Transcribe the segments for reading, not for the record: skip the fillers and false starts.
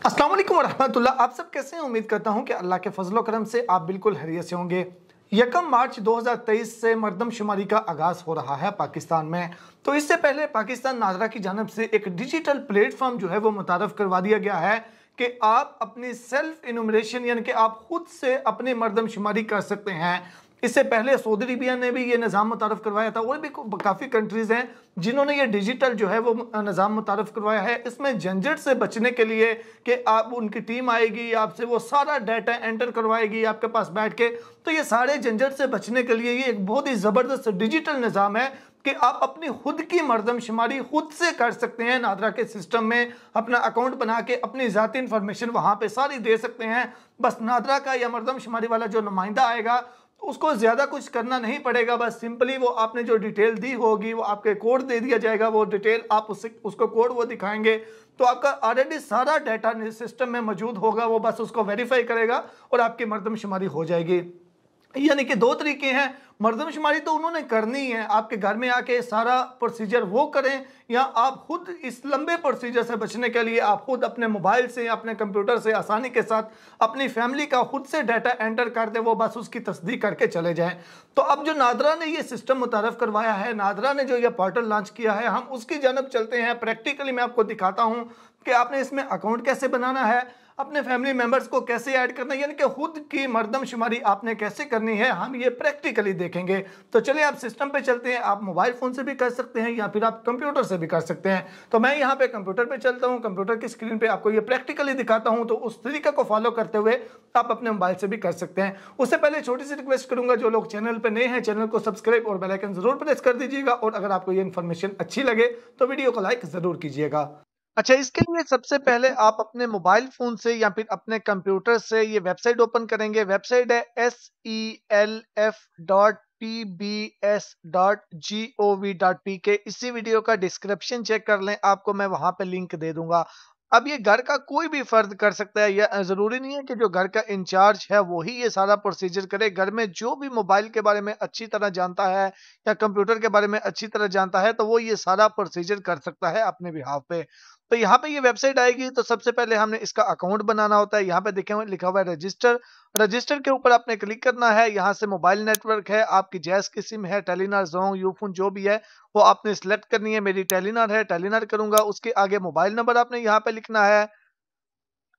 अस्सलाम वालेकुम वरहमतुल्लाह। आप सब कैसे हैं? उम्मीद करता हूं कि अल्लाह के फजलो करम से आप बिल्कुल खैरियत से होंगे। 1 मार्च 2023 से मरदमशुमारी का आगाज़ हो रहा है पाकिस्तान में। तो इससे पहले पाकिस्तान नादरा की जानब से एक डिजिटल प्लेटफॉर्म जो है वो मुतारफ़ करवा दिया गया है कि आप अपनी सेल्फ इनुमरेशन यानी कि आप खुद से अपनी मरदमशुमारी कर सकते हैं। इससे पहले सऊदी अरबिया ने भी ये निज़ाम मुतारफ़ करवाया था। और भी काफ़ी कंट्रीज़ हैं जिन्होंने ये डिजिटल जो है वो निज़ाम मुतारफ़ करवाया है। इसमें झंझट से बचने के लिए कि आप उनकी टीम आएगी, आपसे वो सारा डाटा एंटर करवाएगी आपके पास बैठ के। तो ये सारे झंझट से बचने के लिए ये एक बहुत ही ज़बरदस्त डिजिटल निज़ाम है कि आप अपनी खुद की मरदमशुमारी खुद से कर सकते हैं। नादरा के सिस्टम में अपना अकाउंट बना के अपनी ज़ाती इंफॉर्मेशन वहाँ पे सारी दे सकते हैं। बस नादरा का या मरदमशुमारी वाला जो नुमाइंदा आएगा उसको ज़्यादा कुछ करना नहीं पड़ेगा। बस सिंपली वो आपने जो डिटेल दी होगी वो आपके कोड दे दिया जाएगा। वो डिटेल आप उसको कोड वो दिखाएंगे तो आपका ऑलरेडी सारा डाटा सिस्टम में मौजूद होगा। वो बस उसको वेरीफाई करेगा और आपकी मरदमशुमारी हो जाएगी। यानी कि दो तरीके हैं। मरदमशुमारी तो उन्होंने करनी है, आपके घर में आके सारा प्रोसीजर वो करें, या आप खुद इस लंबे प्रोसीजर से बचने के लिए आप खुद अपने मोबाइल से या अपने कंप्यूटर से आसानी के साथ अपनी फैमिली का खुद से डाटा एंटर कर दे, वो बस उसकी तस्दीक करके चले जाएं। तो अब जो नादरा ने ये सिस्टम मुतारफ़ करवाया है, नादरा ने जो ये पोर्टल लॉन्च किया है, हम उसकी जानब चलते हैं। प्रैक्टिकली मैं आपको दिखाता हूँ कि आपने इसमें अकाउंट कैसे बनाना है, अपने फैमिली मेंबर्स को कैसे ऐड करना है, यानी कि खुद की मरदमशुमारी आपने कैसे करनी है, हम ये प्रैक्टिकली देखेंगे। तो चलिए आप सिस्टम पे चलते हैं। आप मोबाइल फ़ोन से भी कर सकते हैं या फिर आप कंप्यूटर से भी कर सकते हैं। तो मैं यहाँ पे कंप्यूटर पे चलता हूँ, कंप्यूटर की स्क्रीन पे आपको ये प्रैक्टिकली दिखाता हूँ। तो उस तरीका को फॉलो करते हुए आप अपने मोबाइल से भी कर सकते हैं। उससे पहले छोटी सी रिक्वेस्ट करूंगा, जो लोग चैनल पर नए हैं चैनल को सब्सक्राइब और बेल आइकन जरूर प्रेस कर दीजिएगा। और अगर आपको ये इन्फॉर्मेशन अच्छी लगे तो वीडियो को लाइक जरूर कीजिएगा। अच्छा, इसके लिए सबसे पहले आप अपने मोबाइल फोन से या फिर अपने कंप्यूटर से ये वेबसाइट ओपन करेंगे। वेबसाइट है self.pbs.gov.pk। इसी वीडियो का डिस्क्रिप्शन चेक कर लें, आपको मैं वहां पे लिंक दे दूंगा। अब ये घर का कोई भी फर्द कर सकता है, यह जरूरी नहीं है कि जो घर का इंचार्ज है वही ये सारा प्रोसीजर करे। घर में जो भी मोबाइल के बारे में अच्छी तरह जानता है या कंप्यूटर के बारे में अच्छी तरह जानता है तो वो ये सारा प्रोसीजर कर सकता है अपने बिहाफ पे। तो यहाँ पे ये वेबसाइट आएगी तो सबसे पहले हमने इसका अकाउंट बनाना होता है। यहाँ पे देखें लिखा हुआ है रजिस्टर। रजिस्टर के ऊपर आपने क्लिक करना है। यहाँ से मोबाइल नेटवर्क है, आपकी जैस की सिम है, टेलीनॉर, जोंग, यूफोन जो भी है वो आपने सिलेक्ट करनी है। मेरी टेलीनॉर है, टेलीनॉर करूंगा। उसके आगे मोबाइल नंबर आपने यहाँ पे लिखना है।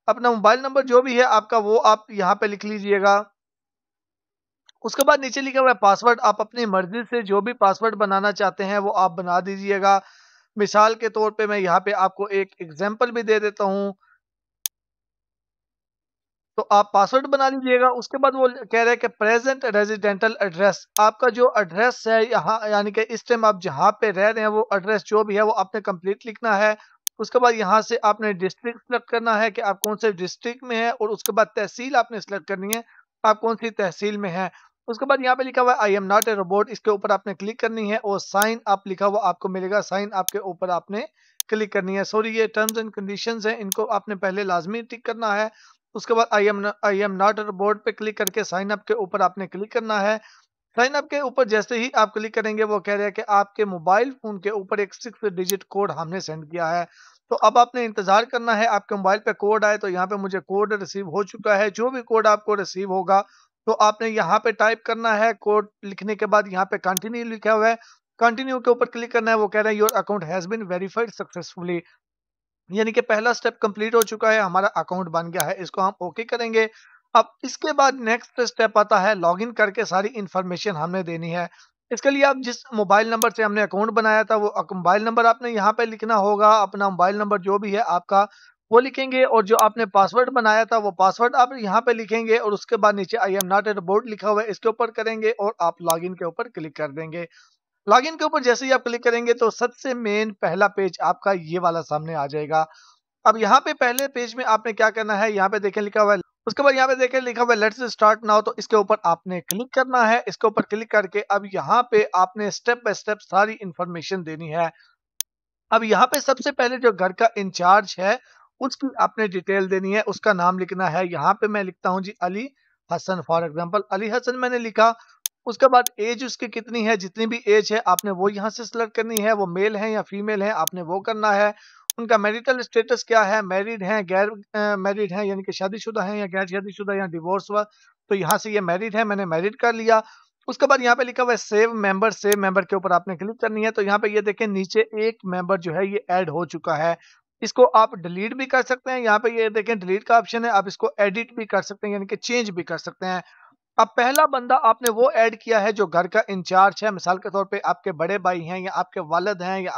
अपना मोबाइल नंबर जो भी है आपका वो आप यहाँ पे लिख लीजिएगा। उसके बाद नीचे लिखा हुआ है पासवर्ड। आप अपनी मर्जी से जो भी पासवर्ड बनाना चाहते हैं वो आप बना दीजिएगा। मिसाल के तौर पे मैं यहाँ पे आपको एक एग्जांपल भी दे देता हूँ। तो आप पासवर्ड बना लीजिएगा। उसके बाद वो कह रहे हैं कि प्रेजेंट रेजिडेंटल एड्रेस, आपका जो एड्रेस है यहाँ यानी कि इस टाइम आप जहाँ पे रह रहे हैं वो एड्रेस जो भी है वो आपने कंप्लीट लिखना है। उसके बाद यहाँ से आपने डिस्ट्रिक्ट सेलेक्ट करना है कि आप कौन से डिस्ट्रिक्ट में है, और उसके बाद तहसील आपने सेलेक्ट करनी है, आप कौन सी तहसील में है। उसके बाद यहाँ पे लिखा हुआ है I am not a robot, इसके ऊपर आपने क्लिक करनी है और साइन आप लिखा हुआ आपको मिलेगा, साइन आपके ऊपर आपने क्लिक करनी है। सॉरी, ये टर्म्स एंड कंडीशंस हैं, इनको आपने पहले लाजमी टिक करना है। उसके बाद I am not a robot पे क्लिक करके साइन अप के ऊपर आपने क्लिक करना है। साइन अप के ऊपर जैसे ही आप क्लिक करेंगे वो कह रहे हैं कि आपके मोबाइल फोन के ऊपर एक 6 डिजिट कोड हमने सेंड किया है। तो अब आपने इंतजार करना है आपके मोबाइल पे कोड आए। तो यहाँ पे मुझे कोड रिसीव हो चुका है। जो भी कोड आपको रिसीव होगा तो आपने यहाँ पे टाइप करना है। कोड लिखने के बाद यहाँ पे कंटिन्यू लिखा हुआ है, कंटिन्यू के ऊपर क्लिक करना है। वो कह रहे हैं your account has been verified successfully, यानी कि पहला स्टेप कंप्लीट हो चुका है, हमारा अकाउंट बन गया है। इसको हम ओके करेंगे। अब इसके बाद नेक्स्ट स्टेप आता है लॉगिन करके सारी इंफॉर्मेशन हमने देनी है। इसके लिए आप जिस मोबाइल नंबर से हमने अकाउंट बनाया था वो मोबाइल नंबर आपने यहाँ पे लिखना होगा। अपना मोबाइल नंबर जो भी है आपका वो लिखेंगे, और जो आपने पासवर्ड बनाया था वो पासवर्ड आप यहाँ पे लिखेंगे। और उसके बाद नीचे I am not a robot लिखा हुआ है, इसके ऊपर करेंगे और आप लॉगिन के ऊपर क्लिक कर देंगे। लॉगिन के ऊपर जैसे ही आप क्लिक करेंगे तो सबसे मेन पहला पेज आपका ये वाला सामने आ जाएगा। अब यहाँ पे पहले पेज में आपने क्या करना है, यहाँ पे देखें लिखा हुआ है, उसके बाद यहाँ पे देखें लिखा हुआ है लेट्स स्टार्ट नाउ। तो इसके ऊपर आपने क्लिक करना है। इसके ऊपर क्लिक करके अब यहाँ पे आपने स्टेप बाय स्टेप सारी इंफॉर्मेशन देनी है। अब यहाँ पे सबसे पहले जो घर का इंचार्ज है उसकी आपने डिटेल देनी है, उसका नाम लिखना है। यहाँ पे मैं लिखता हूँ जी अली हसन, फॉर एग्जाम्पल अली हसन मैंने लिखा। उसके बाद एज उसकी कितनी है, जितनी भी एज है आपने वो यहाँ से सिलेक्ट करनी है, वो मेल है या फीमेल है आपने वो करना है। उनका मैरिटल स्टेटस क्या है, मैरिड हैं, गैर मैरिड हैं, यानी कि शादीशुदा हैं या गैर शादीशुदा या डिवोर्स हुआ, तो यहाँ से ये मैरिड है, मैंने मैरिड कर लिया। उसके बाद यहाँ पे लिखा हुआ है सेव मेंबर के ऊपर आपने क्लिक करनी है। तो यहाँ पे ये देखें नीचे एक मेंबर जो है ये ऐड हो चुका है। इसको आप डिलीट भी कर सकते हैं, यहाँ पे ये देखें डिलीट का ऑप्शन है, आप इसको एडिट भी कर सकते हैं यानी कि चेंज भी कर सकते हैं। अब पहला बंदा आपने वो ऐड किया है जो घर का इंचार्ज है, मिसाल के तौर पे आपके बड़े भाई हैं या आपके वालिद हैं या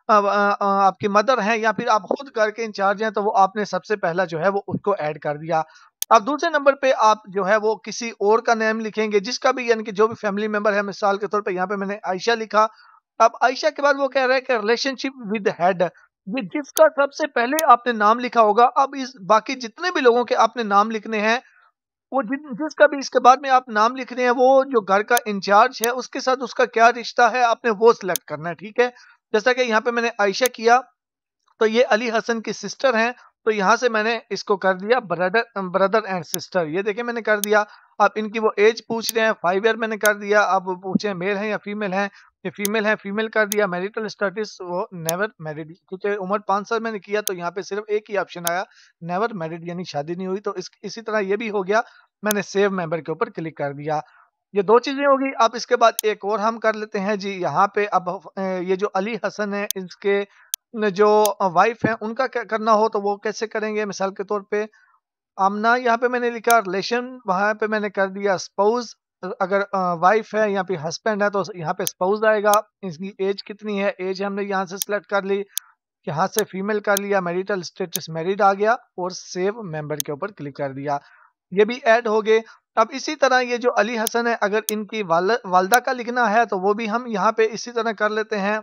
आपकी मदर हैं या फिर आप खुद घर के इंचार्ज हैं, तो वो आपने सबसे पहला जो है वो उसको ऐड कर दिया। अब दूसरे नंबर पे आप जो है वो किसी और का नेम लिखेंगे जिसका भी यानी कि जो भी फैमिली मेंबर है, मिसाल के तौर पे यहाँ पे मैंने आयशा लिखा। अब आयशा के बाद वो कह रहा है कि रिलेशनशिप विद हेड, ये जिसका सबसे पहले आपने नाम लिखा होगा। अब इस बाकी जितने भी लोगों के आपने नाम लिखने हैं, वो जिसका भी इसके बाद में आप नाम लिख रहे हैं, वो जो घर का इंचार्ज है उसके साथ उसका क्या रिश्ता है आपने वो सिलेक्ट करना है, ठीक है। जैसा कि यहाँ पे मैंने आयशा किया, तो ये अली हसन की सिस्टर हैं, तो यहाँ से मैंने इसको कर दिया ब्रदर ब्रदर एंड सिस्टर, ये देखिए मैंने कर दिया। अब इनकी वो एज पूछ रहे हैं, 5 ईयर मैंने कर दिया। अब वो पूछे हैं मेल है या फीमेल है, ये फीमेल है, फीमेल कर दिया। मैरिटल स्टेटस वो नेवर मैरिड, क्योंकि उम्र 5 साल मैंने किया तो यहाँ पे सिर्फ एक ही ऑप्शन आया, नेवर मैरिड यानी शादी नहीं हुई। तो इसी तरह ये भी हो गया, मैंने सेव मेंबर के ऊपर क्लिक कर दिया। ये 2 चीज़ें हो गई। अब इसके बाद एक और हम कर लेते हैं जी, यहाँ पे अब ये जो अली हसन है इसके जो वाइफ है उनका क्या करना हो तो वो कैसे करेंगे। मिसाल के तौर पे आमना, यहाँ पे मैंने लिखा रिलेशन, वहाँ पे मैंने कर दिया स्पाउस। अगर वाइफ है या फिर हस्बैंड है तो यहाँ पे स्पाउस आएगा। इसकी एज कितनी है, एज हमने यहाँ से सिलेक्ट कर ली, यहाँ से फीमेल कर लिया, मैरिटल स्टेटस मैरिड आ गया और सेव मेंबर के ऊपर क्लिक कर दिया, ये भी ऐड हो गए। अब इसी तरह ये जो अली हसन है, अगर इनकी वालदा का लिखना है तो वो भी हम यहाँ पे इसी तरह कर लेते हैं।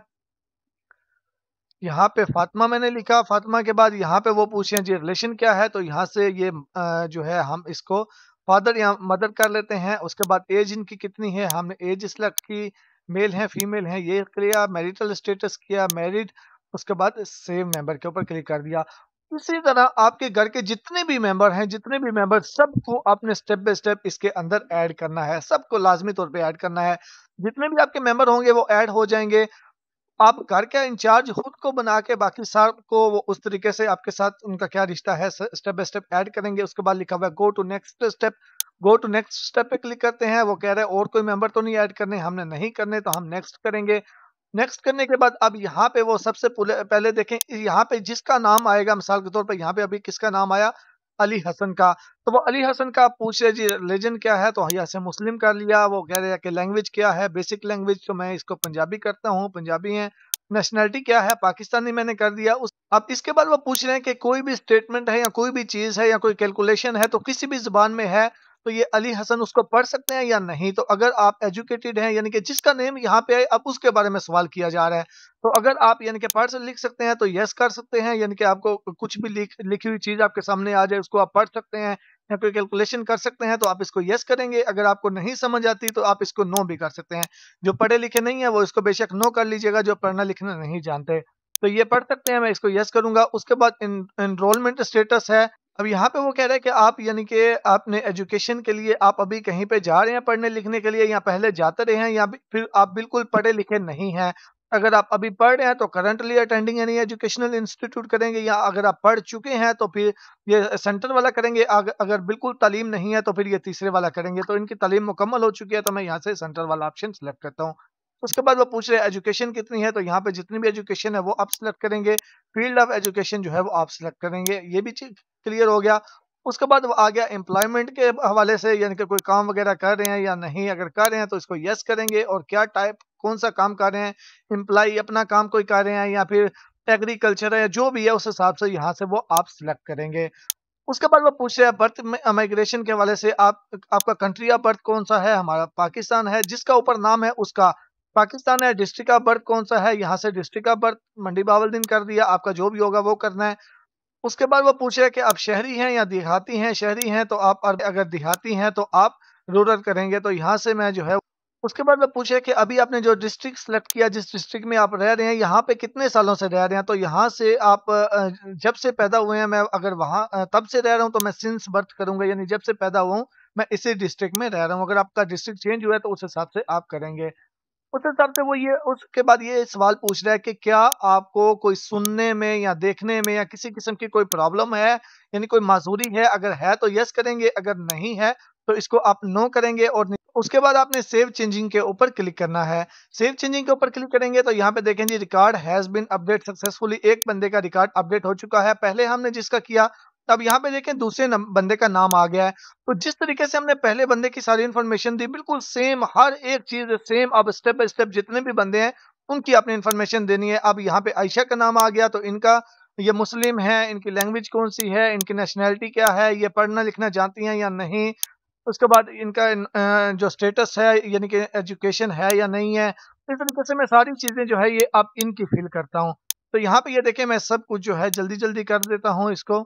यहाँ पे फातिमा मैंने लिखा, फातिमा के बाद यहाँ पे वो पूछे हैं जी रिलेशन क्या है, तो यहाँ से ये जो है हम इसको फादर या मदर कर लेते हैं। उसके बाद एज इनकी कितनी है, हमने एज सिलेक्ट की, मेल है फीमेल है ये किया, मैरिटल स्टेटस किया मैरिड, उसके बाद सेव मेंबर के ऊपर क्लिक कर दिया। इसी तरह आपके घर के जितने भी मेंबर हैं, जितने भी मेंबर, सबको आपने स्टेप बाय स्टेप इसके अंदर ऐड करना है, सबको लाजमी तौर पे ऐड करना है। जितने भी आपके मेंबर होंगे वो ऐड हो जाएंगे। आप घर का इंचार्ज खुद को बना के बाकी सबको वो उस तरीके से आपके साथ उनका क्या रिश्ता है स्टेप बाय स्टेप ऐड करेंगे। उसके बाद लिखा हुआ है go to next step, go to next step पे क्लिक करते हैं। वो कह रहे हैं और कोई मेंबर तो नहीं ऐड करने, हमने नहीं करने तो हम नेक्स्ट करेंगे। नेक्स्ट करने के बाद अब यहाँ पे वो सबसे पहले देखें, यहाँ पे जिसका नाम आएगा, मिसाल के तौर पे यहाँ पे अभी किसका नाम आया, अली हसन का, तो वो अली हसन का पूछ रहे जी रिलीजन क्या है, तो यहाँ से मुस्लिम कर लिया। वो कह रहे हैं कि लैंग्वेज क्या है, बेसिक लैंग्वेज, तो मैं इसको पंजाबी करता हूँ, पंजाबी है। नेशनैलिटी क्या है, पाकिस्तानी मैंने कर दिया। उस अब इसके बाद वो पूछ रहे हैं कि कोई भी स्टेटमेंट है या कोई भी चीज़ है या कोई कैलकुलेशन है तो किसी भी ज़ुबान में है, तो ये अली हसन उसको पढ़ सकते हैं या नहीं। तो अगर आप एजुकेटेड हैं यानी कि जिसका नेम यहाँ पे है, अब उसके बारे में सवाल किया जा रहा है, तो अगर आप यानी कि पढ़ लिख सकते हैं तो यस कर सकते हैं, यानी कि आपको कुछ भी लिखी हुई चीज़ आपके सामने आ जाए उसको आप पढ़ सकते हैं या कोई कैलकुलेशन कर सकते हैं तो आप इसको यस करेंगे। अगर आपको नहीं समझ आती तो आप इसको नो भी कर सकते हैं। जो पढ़े लिखे नहीं है वो इसको बेशक नो कर लीजिएगा, जो पढ़ना लिखना नहीं जानते तो ये पढ़ सकते हैं, मैं इसको यस करूंगा। उसके बाद एनरोलमेंट स्टेटस है। अब यहाँ पे वो कह रहे हैं कि आप यानी कि आपने एजुकेशन के लिए आप अभी कहीं पे जा रहे हैं पढ़ने लिखने के लिए, या पहले जाते रहे हैं, या फिर आप बिल्कुल पढ़े लिखे नहीं हैं। अगर आप अभी पढ़ रहे हैं तो currently attending any educational institute करेंगे, या अगर आप पढ़ चुके हैं तो फिर ये सेंटर वाला करेंगे। अगर बिल्कुल तालीम नहीं है तो फिर ये तीसरे वाला करेंगे। तो इनकी तालीम मुकम्मल हो चुकी है तो मैं यहाँ से सेंटर वाला ऑप्शन सेलेक्ट करता हूँ। उसके बाद वो पूछ रहे हैं एजुकेशन कितनी है, तो यहाँ पे जितनी भी एजुकेशन है वो आप सिलेक्ट करेंगे। फील्ड ऑफ एजुकेशन जो है वो आप सिलेक्ट करेंगे, ये भी चीज क्लियर हो गया। उसके बाद वो आ गया एम्प्लॉयमेंट के हवाले से, यानी कि कोई काम वगैरह कर रहे हैं या नहीं, अगर कर रहे हैं तो इसको यस करेंगे, और क्या टाइप कौन सा काम कर रहे हैं, एम्प्लॉय अपना काम कोई कर रहे हैं या फिर एग्रीकल्चर है, जो भी है उस हिसाब से यहाँ से वो आप सिलेक्ट करेंगे। उसके बाद वो पूछ रहे हैं बर्थ में माइग्रेशन के हवाले से, आपका कंट्री ऑफ बर्थ कौन सा है, हमारा पाकिस्तान है, जिसका ऊपर नाम है उसका पाकिस्तान है। डिस्ट्रिक्ट ऑफ बर्थ कौन सा है, यहाँ से डिस्ट्रिक्ट ऑफ बर्थ मंडी बावलदीन कर दिया, आपका जो भी होगा वो करना है। उसके बाद वो पूछे कि आप शहरी हैं या देहाती हैं, शहरी हैं तो आप, अगर देहाती हैं तो आप रूरल करेंगे, तो यहाँ से मैं जो है। उसके बाद वो पूछे कि अभी आपने जो डिस्ट्रिक्ट सेलेक्ट किया, जिस डिस्ट्रिक्ट में आप रह रहे हैं, यहाँ पे कितने सालों से रह रहे हैं, तो यहाँ से आप जब से पैदा हुए हैं, मैं अगर वहाँ तब से रह रहा हूँ तो मैं सिंस बर्थ करूंगा, यानी जब से पैदा हुआ हूँ मैं इसी डिस्ट्रिक्ट में रह रहा हूँ। अगर आपका डिस्ट्रिक्ट चेंज हुआ है तो उस हिसाब से आप करेंगे। उस हिसाब से वो ये उसके बाद ये सवाल पूछ रहा है कि क्या आपको कोई सुनने में या देखने में या किसी किस्म की कोई प्रॉब्लम है, यानी कोई माज़ूरी है? अगर है तो येस करेंगे, अगर नहीं है तो इसको आप नो करेंगे और नहीं उसके बाद आपने सेव चेंजिंग के ऊपर क्लिक करना है। सेव चेंजिंग के ऊपर क्लिक करेंगे तो यहाँ पे देखें जी record has been updated successfully, एक बंदे का रिकॉर्ड अपडेट हो चुका है। पहले हमने जिसका किया, अब यहाँ पे देखें दूसरे बंदे का नाम आ गया है। तो जिस तरीके से हमने पहले बंदे की सारी इन्फॉर्मेशन दी, बिल्कुल सेम हर एक चीज़ सेम, अब स्टेप बाय स्टेप जितने भी बंदे हैं, उनकी आपने इन्फॉर्मेशन देनी है। अब यहाँ पे आयशा का नाम आ गया तो इनका ये मुस्लिम है, इनकी लैंग्वेज कौन-सी है, इनकी नेशनैलिटी क्या है, ये पढ़ना लिखना जानती हैं या नहीं, उसके बाद इनका जो स्टेटस है यानी कि एजुकेशन है या नहीं है। इस तरीके से मैं सारी चीज़ें जो है ये अब इनकी फ़िल करता हूँ। तो यहाँ पे ये देखें मैं सब कुछ जो है जल्दी-जल्दी कर देता हूँ इसको।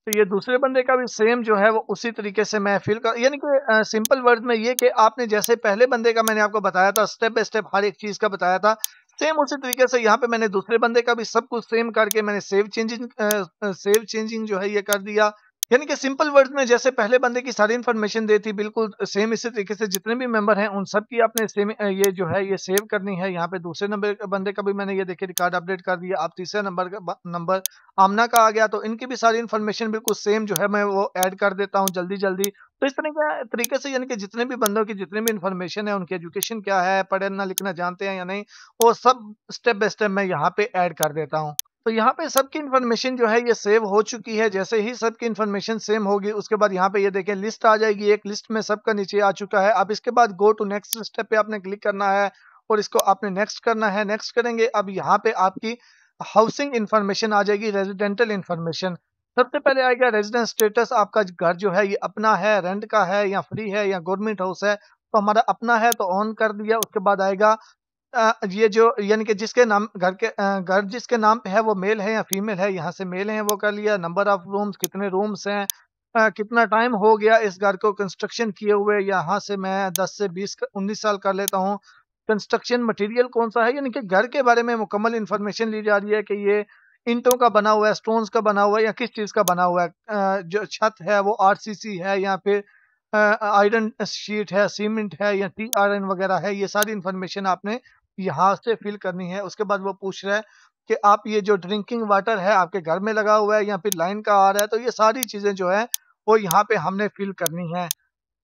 तो ये दूसरे बंदे का भी सेम जो है वो उसी तरीके से मैं फ़िल कर यानी कि सिंपल वर्ड में ये कि आपने जैसे पहले बंदे का मैंने आपको बताया था, स्टेप बाय स्टेप हर एक चीज़ का बताया था, सेम उसी तरीके से यहाँ पे मैंने दूसरे बंदे का भी सब कुछ सेम करके मैंने सेव चेंजिंग जो है ये कर दिया। यानी कि सिंपल वर्ड्स में जैसे पहले बंदे की सारी इन्फॉर्मेशन दी थी, बिल्कुल सेम इसी तरीके से जितने भी मेंबर हैं उन सब की आपने सेम ये जो है ये सेव करनी है। यहाँ पे दूसरे नंबर बंदे का भी मैंने ये देखिए रिकॉर्ड अपडेट कर दिया। अब तीसरे नंबर आमना का आ गया तो इनकी भी सारी इन्फॉर्मेशन बिल्कुल सेम जो है मैं वो ऐड कर देता हूँ जल्दी-जल्दी। तो इस तरह का तरीके से यानी कि जितने भी बंदों की जितनी भी इन्फॉर्मेशन है, उनकी एजुकेशन क्या है, पढ़ना-लिखना जानते हैं या नहीं, वो सब स्टेप बाय स्टेप मैं यहाँ पे ऐड कर देता हूँ। तो यहाँ पे सबकी इन्फॉर्मेशन जो है ये सेव हो चुकी है। जैसे ही सबकी इन्फॉर्मेशन सेम होगी उसके बाद यहाँ पे ये देखें लिस्ट आ जाएगी, एक लिस्ट में सबका नीचे आ चुका है। अब इसके बाद गो टू नेक्स्ट स्टेप पे आपने क्लिक करना है और इसको आपने नेक्स्ट करना है। नेक्स्ट करेंगे, अब यहाँ पे आपकी हाउसिंग इन्फॉर्मेशन आ जाएगी, रेजिडेंटल इन्फॉर्मेशन। सबसे पहले आएगा रेजिडेंस स्टेटस, आपका घर जो है ये अपना है, रेंट का है या फ्री है या गवर्नमेंट हाउस है। तो हमारा अपना है तो ऑन कर दिया। उसके बाद आएगा ये जो यानी कि जिसके नाम घर जिसके नाम पे है वो मेल है या फीमेल है, यहाँ से मेल है वो कर लिया। नंबर ऑफ रूम्स, कितने रूम्स हैं, कितना टाइम हो गया इस घर को कंस्ट्रक्शन किए हुए, यहाँ से मैं 10 से 20 19 साल कर लेता हूँ। कंस्ट्रक्शन मटेरियल कौन-सा है, यानी कि घर के बारे में मुकम्मल इन्फॉर्मेशन ली जा रही है कि ये ईंटों का बना हुआ है, स्टोन्स का बना हुआ है या किस चीज़ का बना हुआ है। जो छत है वो आरसीसी है या फिर आयरन शीट है, सीमेंट है या टी आयरन वगैरह है, ये सारी इन्फॉर्मेशन आपने यहाँ से फ़िल करनी है। उसके बाद वो पूछ रहा है कि आप ये जो ड्रिंकिंग वाटर है आपके घर में लगा हुआ है या फिर लाइन का आ रहा है, तो ये सारी चीज़ें जो है वो यहाँ पे हमने फ़िल करनी है।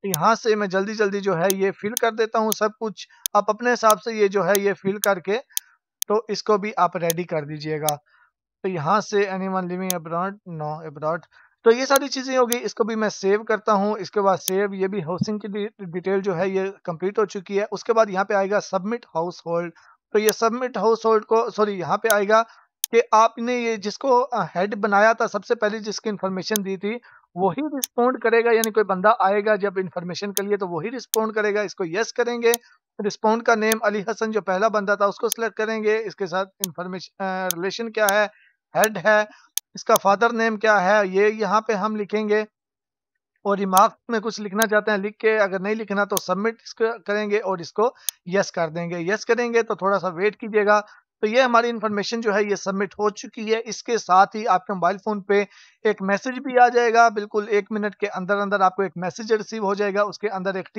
यहाँ से मैं जल्दी-जल्दी जो है ये फ़िल कर देता हूँ सब कुछ। आप अपने हिसाब से ये जो है ये फ़िल करके तो इसको भी आप रेडी कर दीजिएगा। तो यहाँ से anyone living abroad, no abroad. तो ये सारी चीज़ें हो गई, इसको भी मैं सेव करता हूँ। इसके बाद सेव, ये भी हाउसिंग की डिटेल जो है ये कंप्लीट हो चुकी है। उसके बाद यहाँ पे आएगा सबमिट हाउस होल्ड। तो ये सबमिट हाउस होल्ड को सॉरी यहाँ पे आएगा कि आपने ये जिसको हेड बनाया था, सबसे पहले जिसकी इन्फॉर्मेशन दी थी, वही रिस्पॉन्ड करेगा। यानी कोई बंदा आएगा जब इन्फॉर्मेशन के लिए तो वही रिस्पॉन्ड करेगा। इसको यस करेंगे। रिस्पॉन्ड का नेम अली हसन जो पहला बंदा था उसको सिलेक्ट करेंगे। इसके साथ इन्फॉर्मेशन रिलेशन क्या है, हेड है, इसका फादर नेम क्या है, ये यहाँ पे हम लिखेंगे और रिमार्क्स में कुछ लिखना चाहते हैं लिख के, अगर नहीं लिखना तो सबमिट इसको करेंगे और इसको यस कर देंगे। यस करेंगे तो थोड़ा-सा वेट कीजिएगा। तो ये हमारी इन्फॉर्मेशन जो है ये सबमिट हो चुकी है। इसके साथ ही आपके मोबाइल फ़ोन पे एक मैसेज भी आ जाएगा, बिल्कुल 1 मिनट के अंदर-अंदर आपको एक मैसेज रिसीव हो जाएगा। उसके अंदर एक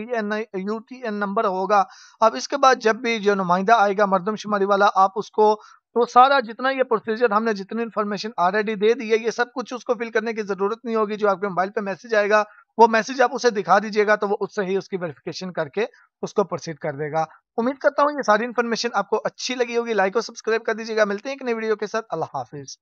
यूटीएन नंबर होगा। अब इसके बाद जब भी जो नुमाइंदा आएगा मरदमशुमारी वाला, आप उसको तो सारा जितना ये प्रोसीजर हमने जितनी इन्फॉर्मेशन ऑलरेडी दे दी है, ये सब कुछ उसको फिल करने की ज़रूरत नहीं होगी। जो आपके मोबाइल पे मैसेज आएगा, वो मैसेज आप उसे दिखा दीजिएगा तो वो उससे ही उसकी वेरिफ़िकेशन करके उसको प्रोसीड कर देगा। उम्मीद करता हूँ ये सारी इन्फॉर्मेशन आपको अच्छी लगी होगी। लाइक और सब्सक्राइब कर दीजिएगा। मिलते हैं एक नई वीडियो के साथ। अल्लाह हाफ़िज़।